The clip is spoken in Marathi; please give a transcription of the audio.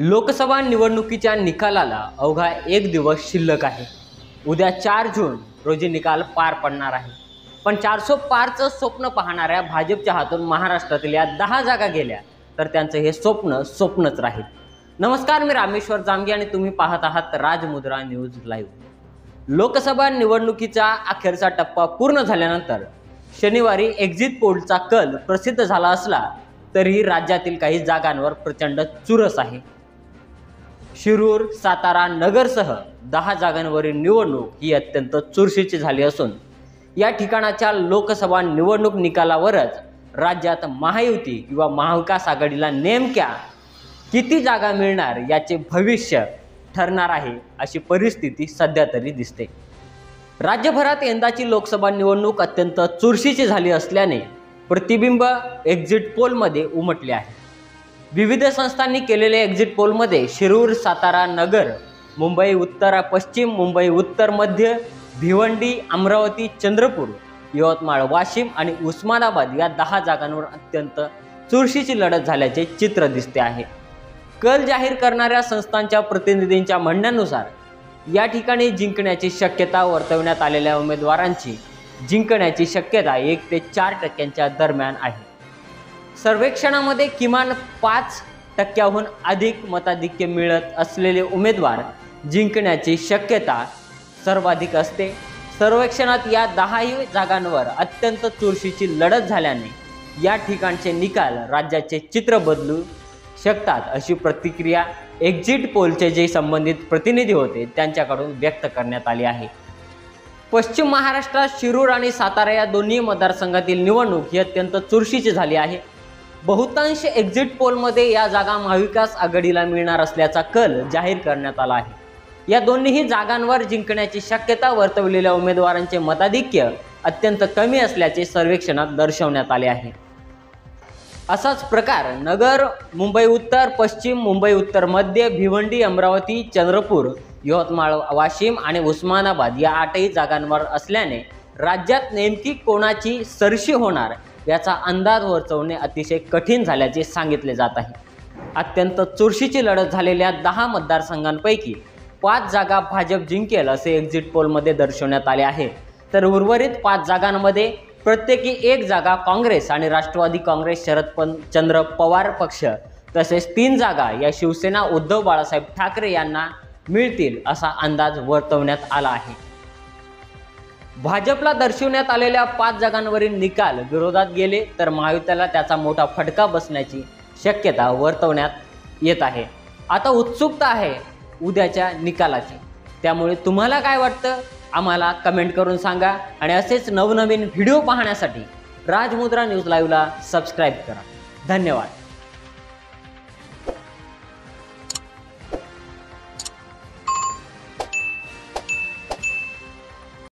लोकसभा निवडणुकीच्या निकालाला अवघा एक दिवस शिल्लक आहे। उद्या 4 जून रोजी निकाल पार पडणार आहे। पण 400 पारचं स्वप्न पाहणाऱ्या भाजपच्या हातून महाराष्ट्रातील या 10 जागा गेल्या तर त्यांचं हे स्वप्न स्वप्नच राहील। नमस्कार, मी रामेश्वर जामगे आणि तुम्ही पाहत आहात राजमुद्रा न्यूज लाईव्ह। लोकसभा निवडणुकीचा अखेरचा टप्पा पूर्ण झाल्यानंतर शनिवारी एक्झिट पोलचा कल प्रसिद्ध झाला असला तरी राज्यातील काही जागांवर प्रचंड चुरस आहे। शिरूर, सातारा, नगरसह 10 जागांवरील निवडणूक ही अत्यंत चुरशीची झाली असून या ठिकाणाच्या लोकसभा निवडणूक निकालावरच राज्यात महायुती किंवा महाविकास आघाडीला नेमक्या किती जागा मिळणार याचे भविष्य ठरणार आहे, अशी परिस्थिती सध्या तरी दिसते। राज्यभरात यंदाची लोकसभा निवडणूक अत्यंत चुरशीची झाली असल्याने प्रतिबिंब एक्झिट पोलमध्ये उमटले आहे। विविध संस्थांनी केलेल्या एक्झिट पोलमध्ये शिरूर, सातारा, नगर, मुंबई उत्तर पश्चिम, मुंबई उत्तर मध्य, भिवंडी, अमरावती, चंद्रपूर, यवतमाळ, वाशिम आणि उस्मानाबाद या 10 जागांवर अत्यंत चुरशीची लढत झाल्याचे चित्र दिसते आहे। कल जाहीर करणाऱ्या संस्थांच्या प्रतिनिधींच्या म्हणण्यानुसार या ठिकाणी जिंकण्याची शक्यता वर्तवण्यात आलेल्या उमेदवारांची जिंकण्याची शक्यता 1 ते 4% दरम्यान आहे। सर्वेक्षणामध्ये किमान 5% अधिक मताधिक्य मिळत असलेले उमेदवार जिंकण्याची शक्यता सर्वाधिक असते। सर्वेक्षणात या 10 जागांवर अत्यंत चुरशीची लढत झाल्याने या ठिकाणचे निकाल राज्याचे चित्र बदलू शकतात, अशी प्रतिक्रिया एक्झिट पोलचे जे संबंधित प्रतिनिधी होते त्यांच्याकडून व्यक्त करण्यात आली आहे। पश्चिम महाराष्ट्रात शिरूर आणि सातारा या दोन्ही मतदारसंघातील निवडणूक ही अत्यंत चुरशीची झाली आहे। बहुतांश एक्झिट पोलमध्ये या जागा महाविकास आघाडीला मिळणार असल्याचा कल जाहीर करण्यात आला आहे। या दोन्ही जागांवर जिंकण्याची शक्यता वर्तवलेल्या उमेदवारांचे मताधिक्य अत्यंत कमी असल्याचे सर्वेक्षणात दर्शवण्यात आले आहे। असाच प्रकार नगर, मुंबई उत्तर पश्चिम, मुंबई उत्तर मध्य, भिवंडी, अमरावती, चंद्रपूर, यवतमाळ, वाशिम आणि उस्मानाबाद या 8 जागांवर असल्याने राज्यात नेमकी कोणाची सरशी होणार याचा अंदाज वर्तवणे अतिशय कठीण झाल्याचे सांगितले जात आहे। अत्यंत चुरशीची लढत झालेल्या 10 मतदारसंघांपैकी 5 जागा भाजप जिंकेल असे एक्झिट पोलमध्ये दर्शवण्यात आले आहे, तर उर्वरित 5 जागांमध्ये प्रत्येकी 1 जागा काँग्रेस आणि राष्ट्रवादी काँग्रेस शरदचंद्र पवार पक्ष तसेच 3 जागा या शिवसेना उद्धव बाळासाहेब ठाकरे यांना मिळतील असा अंदाज वर्तवण्यात आला आहे। भाजपला दर्शवण्यात आलेल्या 5 जागांवरील निकाल विरोधात गेले तर महायुतीला त्याचा मोठा फटका बसण्याची शक्यता वर्तवण्यात येत आहे। आता उत्सुकता आहे उद्याच्या निकालाची, त्यामुळे तुम्हाला काय वाटतं आम्हाला कमेंट करून सांगा आणि असेच नवनवीन व्हिडिओ पाहण्यासाठी राजमुद्रा न्यूज लाईव्हला सबस्क्राईब करा। धन्यवाद।